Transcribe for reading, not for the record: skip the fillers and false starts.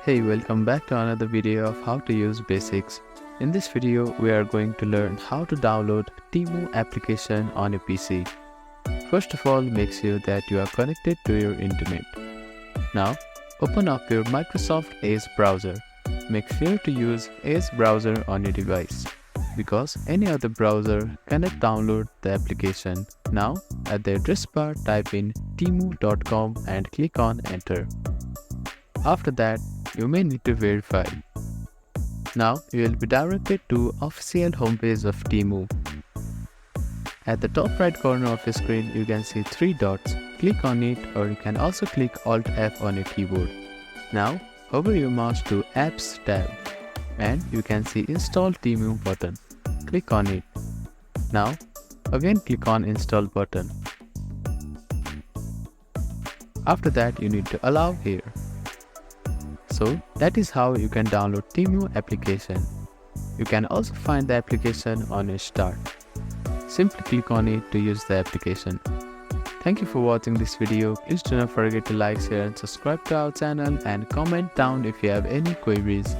Hey, welcome back to another video of how to use basics. In this video, we are going to learn how to download Temu application on a PC. First of all, make sure that you are connected to your internet. Now, open up your Microsoft Edge browser. Make sure to use Edge browser on your device because any other browser cannot download the application. Now, at the address bar, type in temu.com and click on enter. After that, you may need to verify. Now you will be directed to official homepage of Temu. At the top right corner of your screen, you can see 3 dots. Click on it, or you can also click Alt F on your keyboard. Now hover your mouse to Apps tab and you can see Install Temu button. Click on it. Now again click on Install button. After that, you need to allow here. So that is how you can download Temu application. You can also find the application on your start. Simply click on it to use the application. Thank you for watching this video. Please do not forget to like, share and subscribe to our channel and comment down if you have any queries.